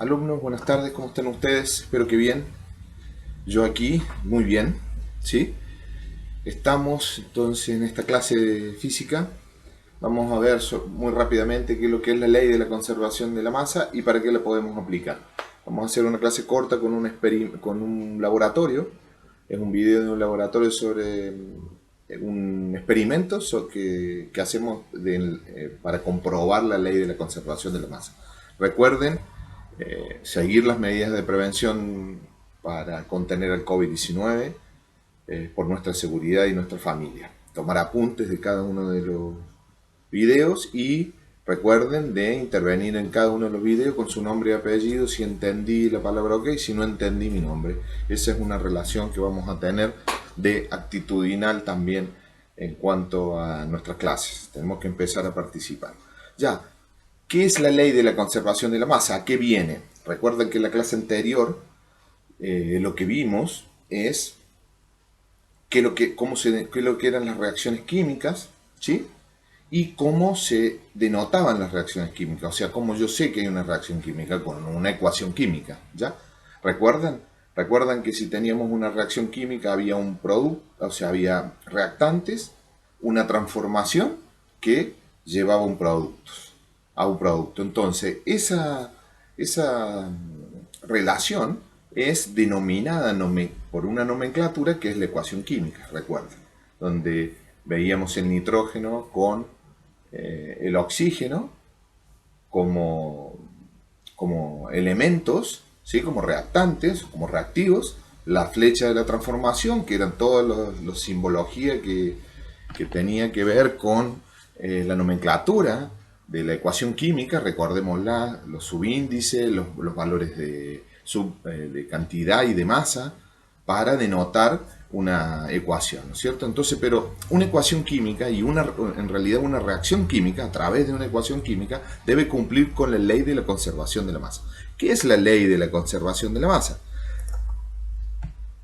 Alumnos, buenas tardes, ¿cómo están ustedes? Espero que bien. Yo aquí, muy bien, ¿sí? Estamos entonces en esta clase de física. Vamos a ver muy rápidamente qué es lo que es la ley de la conservación de la masa y para qué la podemos aplicar. Vamos a hacer una clase corta con un laboratorio. Es un video de un laboratorio sobre un experimento que hacemos para comprobar la ley de la conservación de la masa. Recuerden seguir las medidas de prevención para contener el COVID-19 por nuestra seguridad y nuestra familia. Tomar apuntes de cada uno de los videos y recuerden de intervenir en cada uno de los videos con su nombre y apellido, si entendí la palabra ok, si no entendí mi nombre. Esa es una relación que vamos a tener de actitudinal también en cuanto a nuestras clases. Tenemos que empezar a participar. Ya, ¿qué es la ley de la conservación de la masa? ¿A qué viene? Recuerden que en la clase anterior lo que vimos es qué lo que eran las reacciones químicas, ¿sí? Y cómo se denotaban las reacciones químicas, o sea, cómo yo sé que hay una reacción química con una ecuación química, ¿ya? ¿Recuerdan? Recuerdan que si teníamos una reacción química había un producto, o sea, había reactantes, una transformación que llevaba a un producto. Entonces, esa relación es denominada por una nomenclatura que es la ecuación química, recuerden, donde veíamos el nitrógeno con el oxígeno como, como elementos, ¿sí? Como reactantes, como reactivos, la flecha de la transformación, que eran toda la simbología que tenía que ver con la nomenclatura de la ecuación química, recordémosla, los subíndices, los valores de cantidad y de masa, para denotar una ecuación, ¿no es cierto? Entonces, pero una ecuación química y en realidad una reacción química a través de una ecuación química debe cumplir con la ley de la conservación de la masa. ¿Qué es la ley de la conservación de la masa?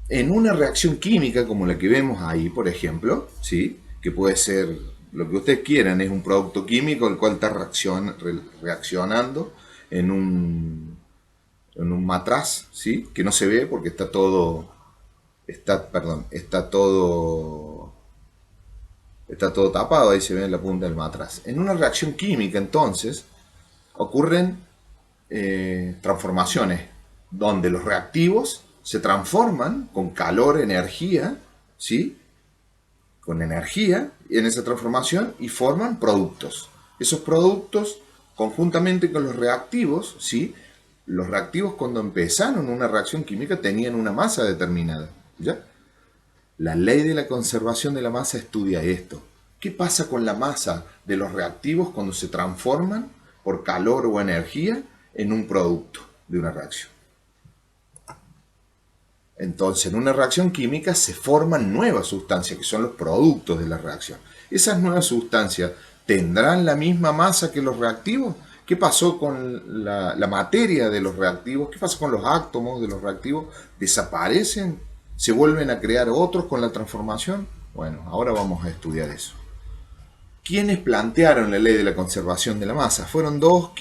En una reacción química como la que vemos ahí, por ejemplo, ¿sí? Que puede ser lo que ustedes quieran, es un producto químico el cual está reaccionando en un matraz, ¿sí? Que no se ve porque está todo tapado, ahí se ve en la punta del matraz. En una reacción química, entonces, ocurren transformaciones donde los reactivos se transforman con calor, energía, ¿sí? Con energía en esa transformación y forman productos. Esos productos, conjuntamente con los reactivos, ¿sí? Los reactivos cuando empezaron una reacción química tenían una masa determinada, ¿ya? La ley de la conservación de la masa estudia esto. ¿Qué pasa con la masa de los reactivos cuando se transforman por calor o energía en un producto de una reacción? Entonces, en una reacción química se forman nuevas sustancias, que son los productos de la reacción. Esas nuevas sustancias tendrán la misma masa que los reactivos. ¿Qué pasó con la materia de los reactivos? ¿Qué pasa con los átomos de los reactivos? ¿Desaparecen? ¿Se vuelven a crear otros con la transformación? Bueno, ahora vamos a estudiar eso. ¿Quiénes plantearon la ley de la conservación de la masa? Fueron dos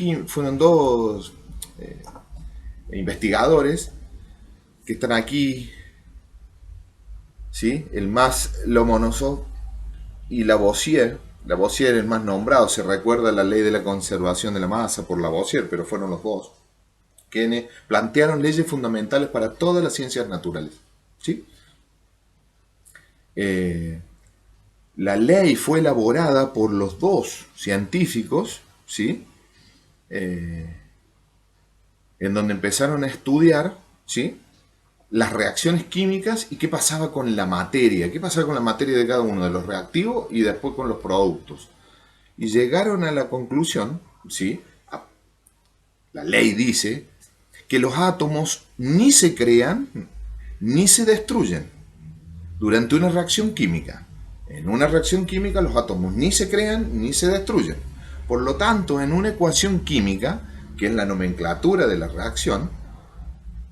investigadores que están aquí, ¿sí? El más Lomonosov y Lavoisier. Lavoisier es el más nombrado, se recuerda la ley de la conservación de la masa por Lavoisier, pero fueron los dos quienes plantearon leyes fundamentales para todas las ciencias naturales, ¿sí? La ley fue elaborada por los dos científicos, ¿sí? En donde empezaron a estudiar, ¿sí? Las reacciones químicas y qué pasaba con la materia, qué pasaba con la materia de cada uno de los reactivos y después con los productos. Y llegaron a la conclusión, ¿sí? La ley dice que los átomos ni se crean ni se destruyen durante una reacción química. En una reacción química los átomos ni se crean ni se destruyen. Por lo tanto, en una ecuación química, que es la nomenclatura de la reacción,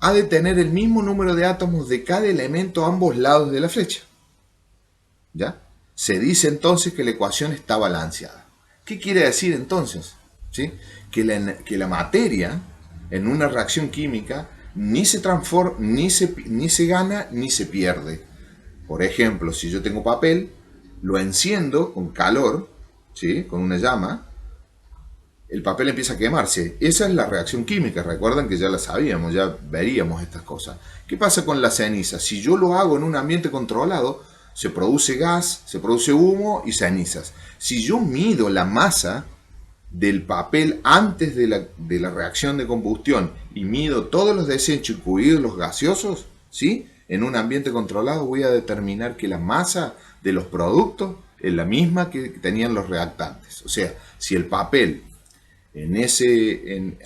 ha de tener el mismo número de átomos de cada elemento a ambos lados de la flecha. ¿Ya? Se dice entonces que la ecuación está balanceada. ¿Qué quiere decir entonces? ¿Sí? Que la materia en una reacción química ni se transforma, ni se gana, ni se pierde. Por ejemplo, si yo tengo papel, lo enciendo con calor, ¿sí? Con una llama, el papel empieza a quemarse. Esa es la reacción química. Recuerdan que ya la sabíamos, ya veríamos estas cosas. ¿Qué pasa con la ceniza? Si yo lo hago en un ambiente controlado, se produce gas, se produce humo y cenizas. Si yo mido la masa del papel antes de la reacción de combustión y mido todos los desechos, incluidos los gaseosos, ¿sí? En un ambiente controlado voy a determinar que la masa de los productos es la misma que tenían los reactantes. O sea, si el papel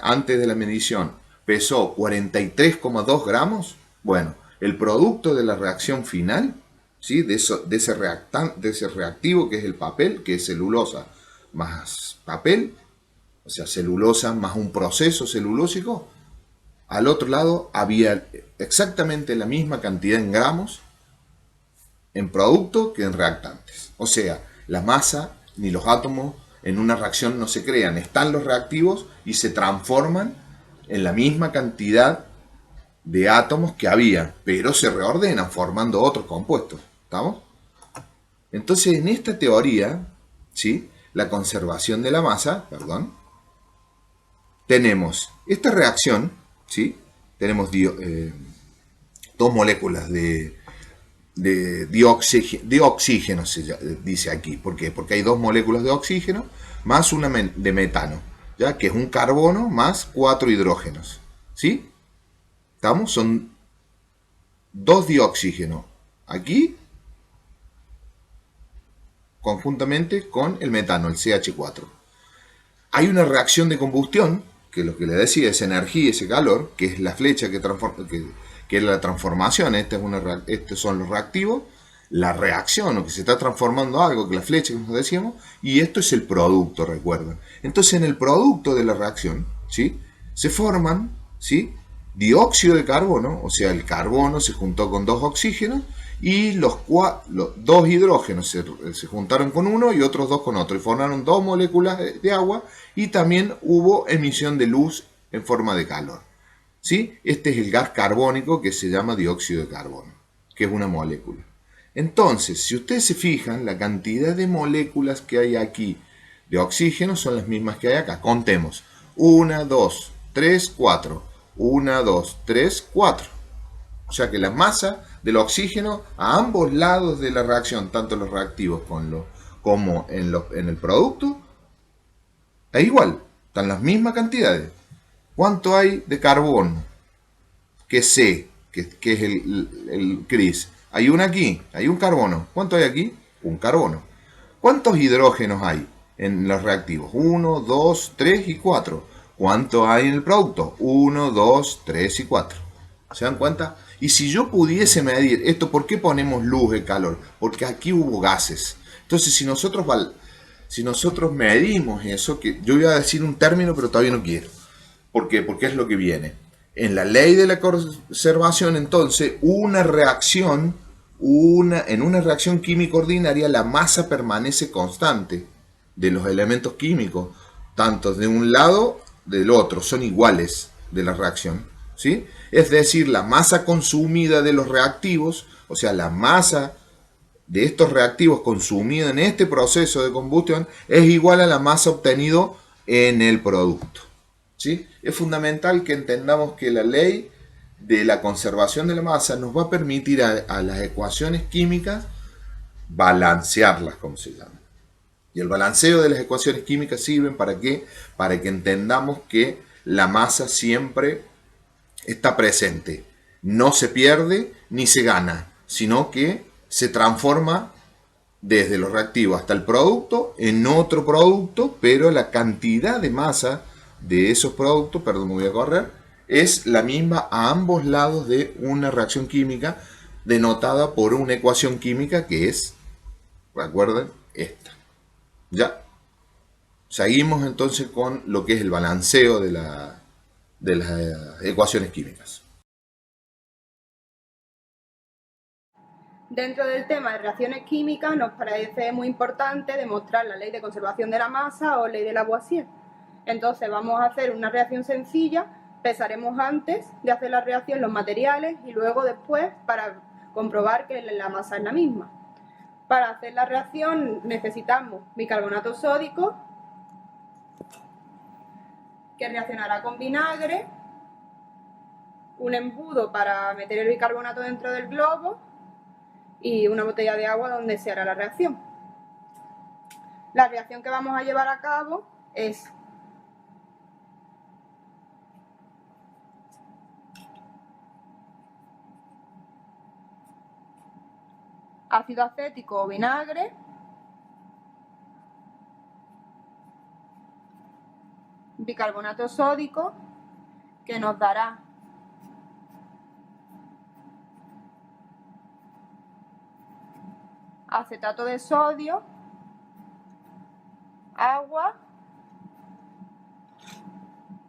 antes de la medición pesó 43,2 gramos, bueno, el producto de la reacción final, ¿sí? de ese reactivo que es el papel, que es celulosa más papel, o sea, celulosa más un proceso celulósico, al otro lado había exactamente la misma cantidad en gramos en producto que en reactantes. O sea, la masa ni los átomos en una reacción no se crean, están los reactivos y se transforman en la misma cantidad de átomos que había, pero se reordenan formando otros compuestos. ¿Estamos? Entonces, en esta teoría, ¿sí? La conservación de la masa, tenemos esta reacción, ¿sí? Tenemos dos moléculas de oxígeno, se dice aquí. ¿Por qué? Porque hay dos moléculas de oxígeno más una de metano, ¿ya? Que es un carbono más 4 hidrógenos. ¿Sí? ¿Estamos? Son dos dioxígenos. Aquí, conjuntamente con el metano, el CH4. Hay una reacción de combustión, que lo que le decía es energía, ese calor, que es la flecha que es la transformación. Estos son los reactivos, la reacción, o que se está transformando algo, que la flecha, como decíamos, y esto es el producto, recuerden. Entonces, en el producto de la reacción, ¿sí? Se forman, ¿sí? Dióxido de carbono, o sea, el carbono se juntó con dos oxígenos, y los dos hidrógenos se juntaron con uno y otros dos con otro, y formaron dos moléculas de agua, y también hubo emisión de luz en forma de calor. ¿Sí? Este es el gas carbónico que se llama dióxido de carbono, que es una molécula. Entonces, si ustedes se fijan, la cantidad de moléculas que hay aquí de oxígeno son las mismas que hay acá. Contemos. 1, 2, 3, 4. 1, 2, 3, 4. O sea que la masa del oxígeno a ambos lados de la reacción, tanto los reactivos como en el producto, es igual. Están las mismas cantidades. ¿Cuánto hay de carbono? Que C, que es el CRIS. Hay una aquí, hay un carbono. ¿Cuánto hay aquí? Un carbono. ¿Cuántos hidrógenos hay en los reactivos? 1, 2, 3 y 4. ¿Cuánto hay en el producto? 1, 2, 3 y 4. ¿Se dan cuenta? Y si yo pudiese medir esto, ¿por qué ponemos luz y calor? Porque aquí hubo gases. Entonces, si nosotros medimos eso, que yo voy a decir un término, pero todavía no quiero. ¿Por qué? Porque es lo que viene. En la ley de la conservación, entonces, en una reacción química ordinaria, la masa permanece constante de los elementos químicos, tanto de un lado del otro, son iguales de la reacción. ¿Sí? Es decir, la masa consumida de los reactivos, o sea, la masa de estos reactivos consumida en este proceso de combustión, es igual a la masa obtenida en el producto. ¿Sí? Es fundamental que entendamos que la ley de la conservación de la masa nos va a permitir a las ecuaciones químicas balancearlas, como se llama. Y el balanceo de las ecuaciones químicas sirven ¿para qué? Para que entendamos que la masa siempre está presente. No se pierde ni se gana, sino que se transforma desde los reactivos hasta el producto en otro producto, pero la cantidad de masa de esos productos, perdón, me voy a correr, es la misma a ambos lados de una reacción química denotada por una ecuación química que es, recuerden, esta. ¿Ya? Seguimos entonces con lo que es el balanceo de las ecuaciones químicas. Dentro del tema de reacciones químicas nos parece muy importante demostrar la ley de conservación de la masa o ley de Lavoisier. Entonces vamos a hacer una reacción sencilla pesaremos antes de hacer la reacción los materiales y luego después para comprobar que la masa es la misma. Para hacer la reacción necesitamos bicarbonato sódico, que reaccionará con vinagre, un embudo para meter el bicarbonato dentro del globo y una botella de agua donde se hará la reacción. La reacción que vamos a llevar a cabo es ácido acético o vinagre, bicarbonato sódico, que nos dará acetato de sodio, agua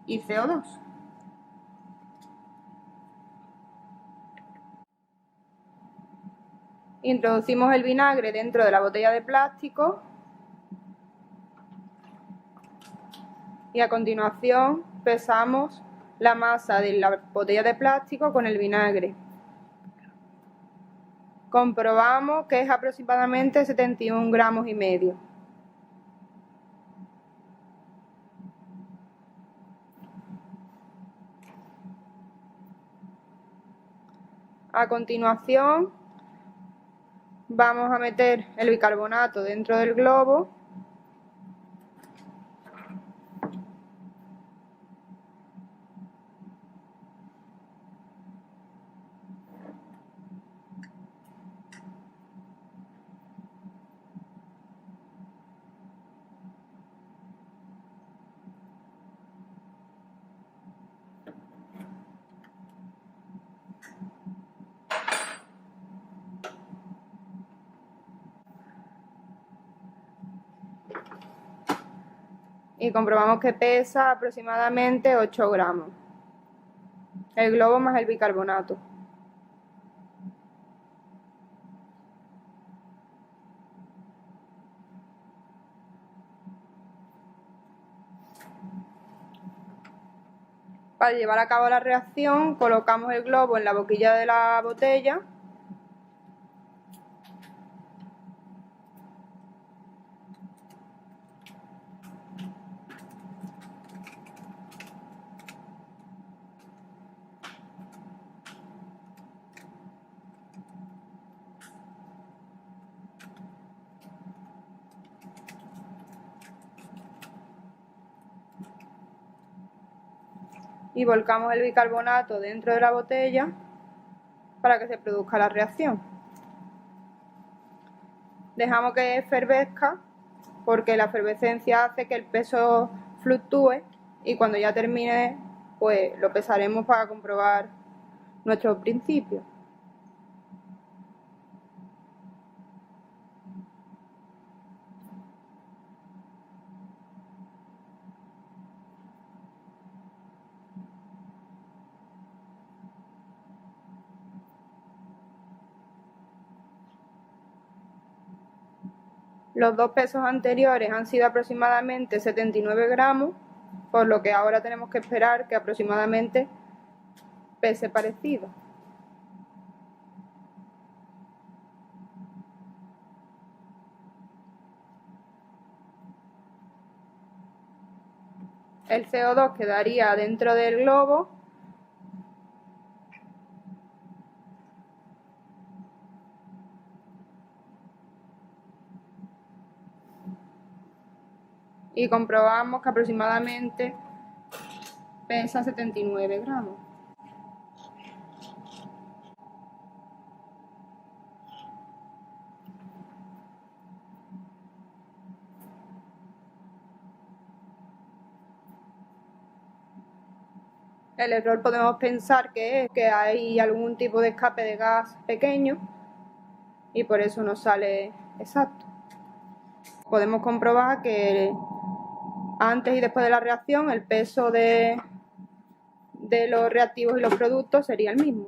y CO2. Introducimos el vinagre dentro de la botella de plástico y a continuación pesamos la masa de la botella de plástico con el vinagre. Comprobamos que es aproximadamente 71 gramos y medio. A continuación vamos a meter el bicarbonato dentro del globo y comprobamos que pesa aproximadamente 8 gramos. El globo más el bicarbonato. Para llevar a cabo la reacción, colocamos el globo en la boquilla de la botella y volcamos el bicarbonato dentro de la botella para que se produzca la reacción. Dejamos que efervesca porque la efervescencia hace que el peso fluctúe y cuando ya termine pues lo pesaremos para comprobar nuestros principios. Los dos pesos anteriores han sido aproximadamente 79 gramos, por lo que ahora tenemos que esperar que aproximadamente pese parecido. El CO2 quedaría dentro del globo y comprobamos que aproximadamente pesa 79 gramos. El error podemos pensar que es que hay algún tipo de escape de gas pequeño y por eso no sale exacto. Podemos comprobar que antes y después de la reacción el peso de los reactivos y los productos sería el mismo.